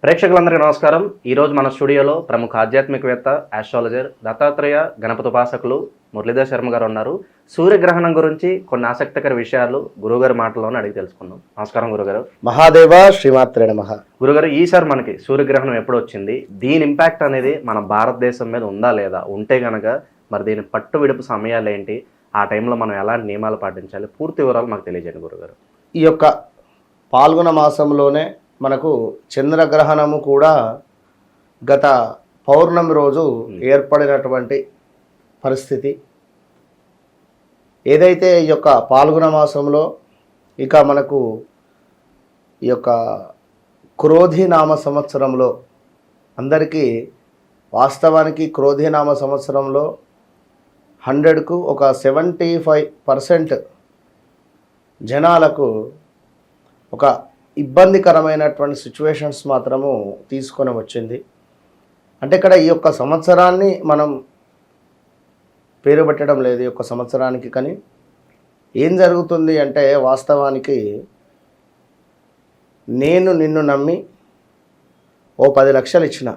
ప్రేక్షకులందరికీ నమస్కారం. ఈరోజు మన స్టూడియోలో ప్రముఖ ఆధ్యాత్మికవేత్త, ఆస్ట్రాలజర్, దత్తాత్రేయ గణపతి ఉపాసకులు మురళీధర్ శర్మ గారు ఉన్నారు. సూర్యగ్రహణం గురించి కొన్ని ఆసక్తికర విషయాలు గురుగారి మాటల్లోనే అడిగి తెలుసుకుందాం. నమస్కారం గురుగారు. మహాదేవ శ్రీమాత్రే నమః. గురుగారు, ఈసారి మనకి సూర్యగ్రహణం ఎప్పుడు వచ్చింది? దీని ఇంపాక్ట్ అనేది మన భారతదేశం మీద ఉందా లేదా? ఉంటే గనక మరి దీని పట్టు విడుపు సమయాలు ఏంటి? ఆ టైంలో మనం ఎలాంటి నియమాలు పాటించాలి? పూర్తి వివరాలు మాకు తెలియజేయండి గురుగారు. ఈ యొక్క పాల్గొన మాసంలోనే మనకు చంద్రగ్రహణము కూడా గత పౌర్ణమి రోజు ఏర్పడినటువంటి పరిస్థితి. ఏదైతే ఈ యొక్క పాల్గొన మాసంలో ఇక మనకు ఈ యొక్క క్రోధినామ సంవత్సరంలో అందరికీ వాస్తవానికి క్రోధినామ సంవత్సరంలో 100కు ఒక 75% జనాలకు ఒక ఇబ్బందికరమైనటువంటి సిచ్యువేషన్స్ మాత్రము తీసుకొని వచ్చింది. అంటే ఇక్కడ ఈ యొక్క సంవత్సరాన్ని మనం పేరు పెట్టడం లేదు ఈ యొక్క సంవత్సరానికి. కానీ ఏం జరుగుతుంది అంటే వాస్తవానికి నేను నిన్ను నమ్మి ఓ 10 లక్షలు ఇచ్చిన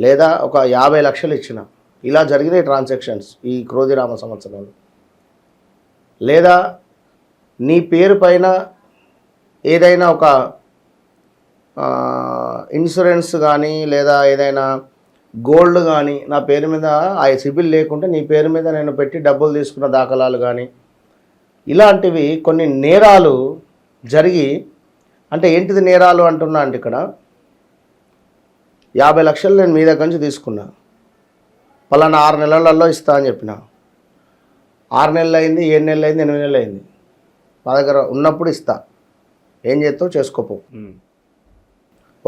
లేదా ఒక 50 లక్షలు ఇచ్చిన, ఇలా జరిగినాయి ట్రాన్సాక్షన్స్ ఈ క్రోధినామ సంవత్సరంలో. లేదా నీ పేరు పైన ఏదైనా ఒక ఇన్సూరెన్స్ కానీ లేదా ఏదైనా గోల్డ్ కానీ నా పేరు మీద ఆ సిబిల్ లేకుంటే నీ పేరు మీద నేను పెట్టి డబ్బులు తీసుకున్న దాఖలాలు కానీ ఇలాంటివి కొన్ని నేరాలు జరిగి, అంటే ఏంటిది నేరాలు అంటున్నా అంటే ఇక్కడ 50 లక్షలు నేను మీ దగ్గర నుంచి తీసుకున్నా, పలానా 6 నెలలలో ఇస్తా అని చెప్పిన. 6 నెలలు అయింది, 7 నెలలు అయింది, 8 నెలలు అయింది, మా దగ్గర ఉన్నప్పుడు ఇస్తా, ఏం చేస్తావు చేసుకోపో.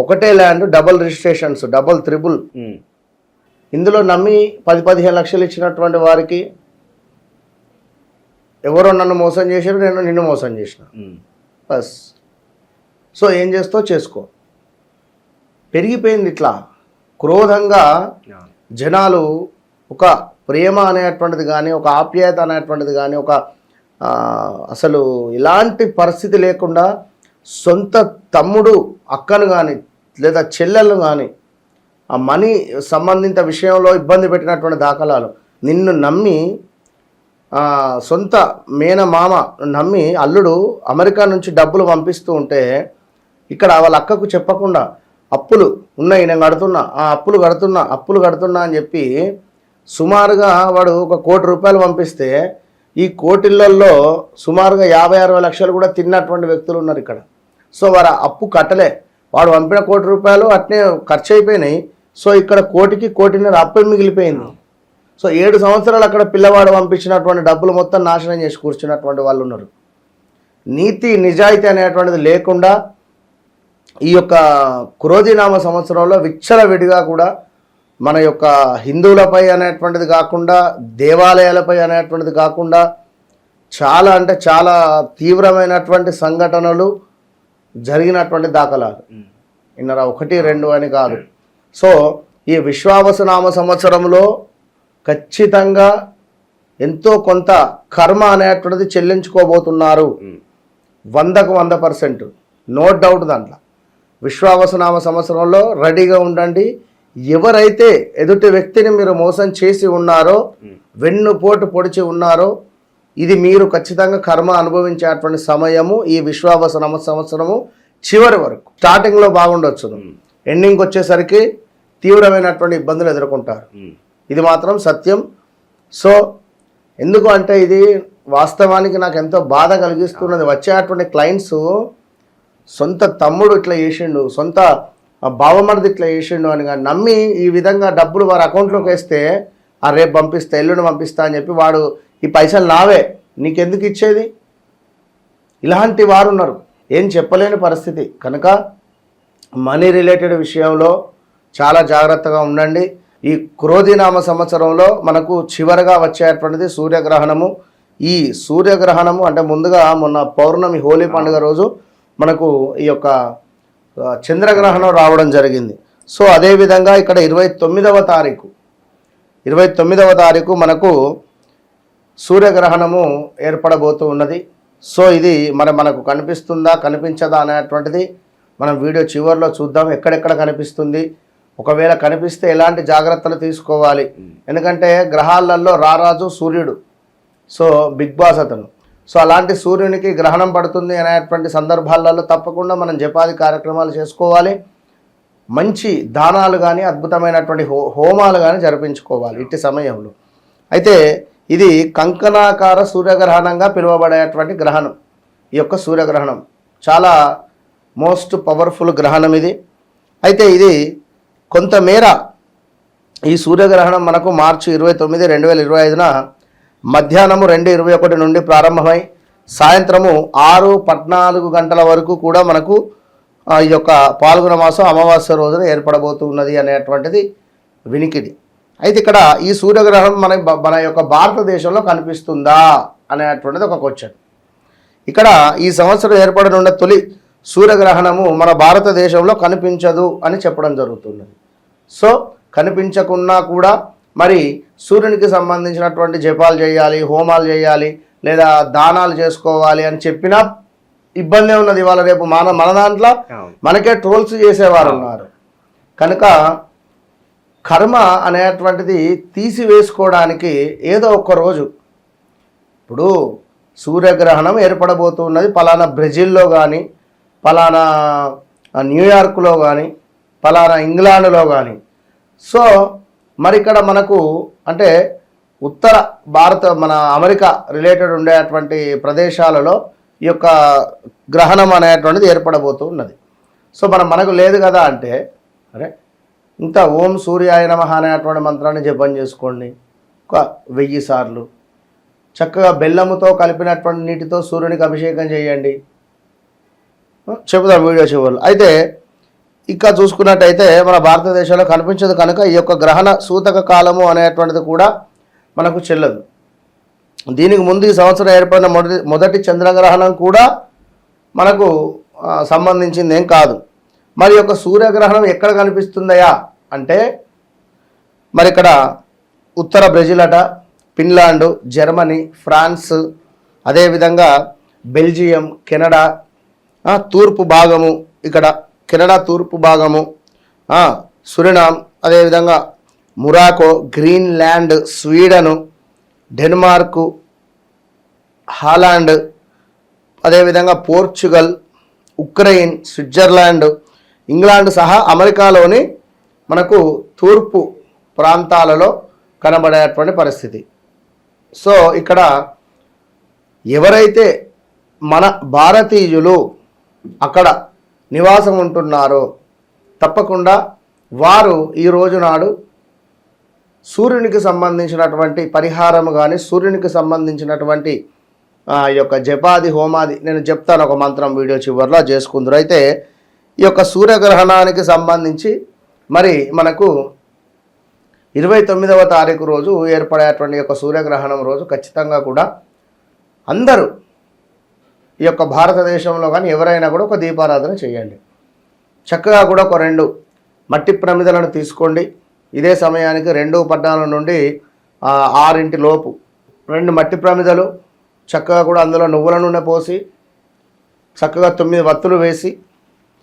ఒకటే land double registrations, double triple. ఇందులో నమ్మి 10-15 లక్షలు ఇచ్చినటువంటి వారికి ఎవరో నన్ను మోసం చేశారు, నేను నిన్ను మోసం చేసిన బస్. సో ఏం చేస్తావు చేసుకో. పెరిగిపోయింది ఇట్లా క్రోధంగా జనాలు. ఒక ప్రేమ అనేటువంటిది కానీ, ఒక ఆప్యాయత అనేటువంటిది కానీ, ఒక అసలు ఇలాంటి పరిస్థితి లేకుండా సొంత తమ్ముడు అక్కను కానీ లేదా చెల్లెలను కానీ ఆ మనీ సంబంధిత విషయంలో ఇబ్బంది పెట్టినటువంటి దాఖలాలు. నిన్ను నమ్మి సొంత మేనమామ నమ్మి అల్లుడు అమెరికా నుంచి డబ్బులు పంపిస్తూ ఉంటే ఇక్కడ వాళ్ళ అక్కకు చెప్పకుండా అప్పులు ఉన్నాయి, నేను కడుతున్నా, ఆ అప్పులు కడుతున్నా అని చెప్పి సుమారుగా వాడు ఒక 1 కోటి రూపాయలు పంపిస్తే ఈ కోటిళ్ళల్లో సుమారుగా 50-60 లక్షలు కూడా తిన్నటువంటి వ్యక్తులు ఉన్నారు ఇక్కడ. సో వారు అప్పు కట్టలే, వాడు పంపిన 1 కోటి రూపాయలు అట్నే ఖర్చు అయిపోయినాయి. సో ఇక్కడ 1.5 అప్పు మిగిలిపోయింది. సో 7 సంవత్సరాలు అక్కడ పిల్లవాడు పంపించినటువంటి డబ్బులు మొత్తం నాశనం చేసి కూర్చున్నటువంటి వాళ్ళు ఉన్నారు. నీతి నిజాయితీ అనేటువంటిది లేకుండా ఈ యొక్క క్రోధినామ సంవత్సరంలో విచ్చలవిడిగా కూడా మన యొక్క హిందువులపై అనేటువంటిది కాకుండా, దేవాలయాలపై అనేటువంటిది కాకుండా చాలా అంటే చాలా తీవ్రమైనటువంటి సంఘటనలు జరిగినటువంటి దాఖలాలు ఇన్నర 1-2 అని కాదు. సో ఈ విశ్వావసునామ సంవత్సరంలో ఖచ్చితంగా ఎంతో కొంత కర్మ అనేటువంటిది చెల్లించుకోబోతున్నారు. 100కు 100%, నో డౌట్. దాంట్లో విశ్వావసునామ సంవత్సరంలో రెడీగా ఉండండి. ఎవరైతే ఎదుటి వ్యక్తిని మీరు మోసం చేసి ఉన్నారో, వెన్నుపోటు పొడిచి ఉన్నారో, ఇది మీరు ఖచ్చితంగా కర్మ అనుభవించేటువంటి సమయము ఈ విశ్వావసునామ సంవత్సరము చివరి వరకు. స్టార్టింగ్లో బాగుండొచ్చు, ఎండింగ్కి వచ్చేసరికి తీవ్రమైనటువంటి ఇబ్బందులు ఎదుర్కొంటారు. ఇది మాత్రం సత్యం. సో ఎందుకు అంటే ఇది వాస్తవానికి నాకు ఎంతో బాధ కలిగిస్తున్నది. వచ్చేటువంటి క్లయింట్స్ సొంత తమ్ముడు ఇట్లా చేసిండు, సొంత బావమరిది ఇట్లా చేసిండు అని కానీ నమ్మి ఈ విధంగా డబ్బులు వారి అకౌంట్లోకి వేస్తే ఆ రేపు పంపిస్తా, ఎల్లుండి పంపిస్తా అని చెప్పి వాడు ఈ పైసలు నావే నీకెందుకు ఇచ్చేది, ఇలాంటి వారు ఉన్నారు. ఏం చెప్పలేని పరిస్థితి. కనుక మనీ రిలేటెడ్ విషయంలో చాలా జాగ్రత్తగా ఉండండి. ఈ క్రోధినామ సంవత్సరంలో మనకు చివరగా వచ్చేటువంటిది సూర్యగ్రహణము. ఈ సూర్యగ్రహణము అంటే ముందుగా మొన్న పౌర్ణమి హోలీ పండుగ రోజు మనకు ఈ యొక్క చంద్రగ్రహణం రావడం జరిగింది. సో అదేవిధంగా ఇక్కడ 29వ తారీఖు మనకు సూర్యగ్రహణము ఏర్పడబోతూ ఉన్నది. సో ఇది మనకు కనిపిస్తుందా కనిపించదా అనేటువంటిది మనం వీడియో చివరిలో చూద్దాం ఎక్కడెక్కడ కనిపిస్తుంది, ఒకవేళ కనిపిస్తే ఎలాంటి జాగ్రత్తలు తీసుకోవాలి. ఎందుకంటే గ్రహాలలో రారాజు సూర్యుడు, సో బిగ్ బాస్ అతను. సో అలాంటి సూర్యునికి గ్రహణం పడుతుంది అనేటువంటి సందర్భాలలో తప్పకుండా మనం జపాది కార్యక్రమాలు చేసుకోవాలి. మంచి దానాలు కానీ అద్భుతమైనటువంటి హోమాలు కానీ జరిపించుకోవాలి ఇట్టి సమయంలో. అయితే ఇది కంకణాకార సూర్యగ్రహణంగా పిలువబడేటువంటి గ్రహణం. ఈ యొక్క సూర్యగ్రహణం చాలా మోస్ట్ పవర్ఫుల్ గ్రహణం ఇది. అయితే ఇది కొంతమేర ఈ సూర్యగ్రహణం మనకు మార్చి 29, 2025 మధ్యాహ్నము 2:21 నుండి ప్రారంభమై సాయంత్రము 6:14 గంటల వరకు కూడా మనకు ఈ యొక్క పాల్గొన మాసం అమావాస్య రోజున ఏర్పడబోతున్నది అనేటువంటిది వినికిడి. అయితే ఇక్కడ ఈ సూర్యగ్రహణం మన యొక్క భారతదేశంలో కనిపిస్తుందా అనేటువంటిది ఒక క్వశ్చన్. ఇక్కడ ఈ సంవత్సరం ఏర్పడనున్న తొలి సూర్యగ్రహణము మన భారతదేశంలో కనిపించదు అని చెప్పడం జరుగుతున్నది. సో కనిపించకున్నా కూడా మరి సూర్యునికి సంబంధించినటువంటి జపాలు చేయాలి, హోమాలు చేయాలి, లేదా దానాలు చేసుకోవాలి అని చెప్పినా ఇబ్బందే ఉన్నది. ఇవాళ రేపు మన దాంట్లో మనకే ట్రోల్స్ చేసేవారు ఉన్నారు. కనుక కర్మ అనేటువంటిది తీసివేసుకోవడానికి ఏదో ఒక రోజు, ఇప్పుడు సూర్యగ్రహణం ఏర్పడబోతున్నది పలానా బ్రెజిల్లో కానీ, పలానా న్యూయార్క్లో కానీ, పలానా ఇంగ్లాండ్లో కానీ. సో మరి ఇక్కడ మనకు అంటే ఉత్తర మన అమెరికా రిలేటెడ్ ఉండేటువంటి ప్రదేశాలలో ఈ యొక్క గ్రహణం అనేటువంటిది ఏర్పడబోతూ ఉన్నది. సో మనకు లేదు కదా అంటే, అరే ఇంత ఓం సూర్యాయ నమః అనేటువంటి మంత్రాన్ని జపం చేసుకోండి ఒక 1000 సార్లు. చక్కగా బెల్లముతో కలిపినటువంటి నీటితో సూర్యునికి అభిషేకం చేయండి. చెబుదాం వీడియో చివరిలో. అయితే ఇంకా చూసుకున్నట్టయితే మన భారతదేశంలో కనిపించదు కనుక ఈ యొక్క గ్రహణ సూతక కాలము అనేటువంటిది కూడా మనకు చెల్లదు. దీనికి ముందు ఈ సంవత్సరం ఏర్పడిన మొదటి చంద్రగ్రహణం కూడా మనకు సంబంధించింది ఏం కాదు. మరి యొక్క సూర్యగ్రహణం ఎక్కడ కనిపిస్తుందయా అంటే మరి ఇక్కడ ఉత్తర బ్రెజిల్ అట, ఫిన్లాండ్, జర్మనీ, ఫ్రాన్స్, అదేవిధంగా బెల్జియం, కెనడా తూర్పు భాగము, ఇక్కడ కెనడా తూర్పు భాగము, సురినామ్, అదేవిధంగా మొరాకో, గ్రీన్లాండ్, స్వీడను, డెన్మార్కు, హాలాండ్, అదేవిధంగా పోర్చుగల్, ఉక్రెయిన్, స్విట్జర్లాండ్, ఇంగ్లాండ్ సహా అమెరికాలోని మనకు తూర్పు ప్రాంతాలలో కనబడేటువంటి పరిస్థితి. సో ఇక్కడ ఎవరైతే మన భారతీయులు అక్కడ నివాసం ఉంటున్నారో తప్పకుండా వారు ఈ రోజు నాడు సూర్యునికి సంబంధించినటువంటి పరిహారము కానీ, సూర్యునికి సంబంధించినటువంటి ఈ యొక్క జపాది హోమాది నేను చెప్తాను ఒక మంత్రం వీడియో చివరిలో చేసుకుందరు. అయితే ఈ యొక్క సూర్యగ్రహణానికి సంబంధించి మరి మనకు 29వ తారీఖు రోజు ఏర్పడేటువంటి యొక్క సూర్యగ్రహణం రోజు ఖచ్చితంగా కూడా అందరూ ఈ యొక్క భారతదేశంలో కానీ ఎవరైనా కూడా ఒక దీపారాధన చేయండి. చక్కగా కూడా ఒక 2 మట్టి ప్రమిదలను తీసుకోండి. ఇదే సమయానికి 2:14 నుండి 6 లోపు 2 మట్టి ప్రమిదలు చక్కగా కూడా అందులో నువ్వుల నూనె పోసి చక్కగా 9 వత్తులు వేసి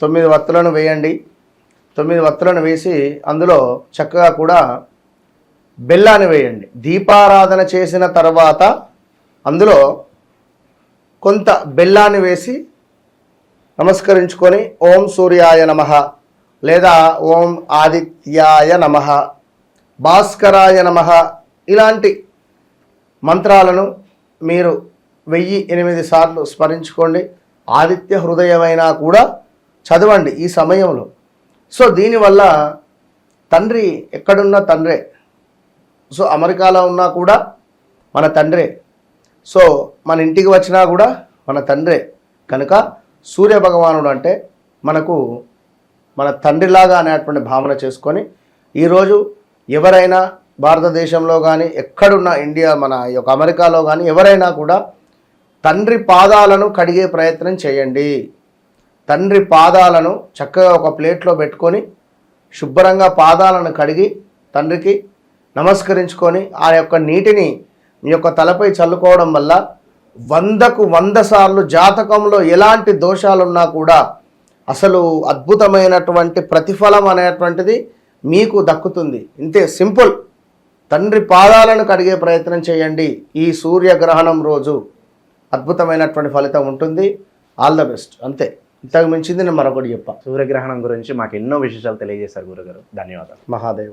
9 వత్తులను వేయండి. 9 వత్తులను వేసి అందులో చక్కగా కూడా బెల్లాన్ని వేయండి. దీపారాధన చేసిన తర్వాత అందులో కొంత బెల్లాన్ని వేసి నమస్కరించుకొని ఓం సూర్యాయ నమః లేదా ఓం ఆదిత్యాయ నమః, భాస్కరాయ నమః ఇలాంటి మంత్రాలను మీరు 1008 సార్లు స్మరించుకోండి. ఆదిత్య హృదయమైనా కూడా చదవండి ఈ సమయంలో. సో దీనివల్ల తండ్రి ఎక్కడున్నా తండ్రే. సో అమెరికాలో ఉన్నా కూడా మన తండ్రే. సో మన ఇంటికి వచ్చినా కూడా మన తండ్రే. కనుక సూర్య భగవానుడు అంటే మనకు మన తండ్రిలాగా అనేటువంటి భావన చేసుకొని ఈరోజు ఎవరైనా భారతదేశంలో కానీ ఎక్కడున్నా ఇండియా మన యొక్క అమెరికాలో కానీ ఎవరైనా కూడా తండ్రి పాదాలను కడిగే ప్రయత్నం చేయండి. తండ్రి పాదాలను చక్కగా ఒక ప్లేట్లో పెట్టుకొని శుభ్రంగా పాదాలను కడిగి తండ్రికి నమస్కరించుకొని ఆ యొక్క నీటిని మీ యొక్క తలపై చల్లుకోవడం వల్ల 100కు 100 సార్లు జాతకంలో ఎలాంటి దోషాలున్నా కూడా అసలు అద్భుతమైనటువంటి ప్రతిఫలం అనేటువంటిది మీకు దక్కుతుంది. ఇంతే, సింపుల్. తండ్రి పాదాలను కడిగే ప్రయత్నం చేయండి ఈ సూర్యగ్రహణం రోజు. అద్భుతమైనటువంటి ఫలితం ఉంటుంది. All the best. అంతే, ఇంతకు మించింది నేను మరొకటి చెప్పా. సూర్యగ్రహణం గురించి మాకు ఎన్నో విశేషాలు తెలియజేశారు గురుగారు. ధన్యవాదాలు. మహాదేవ.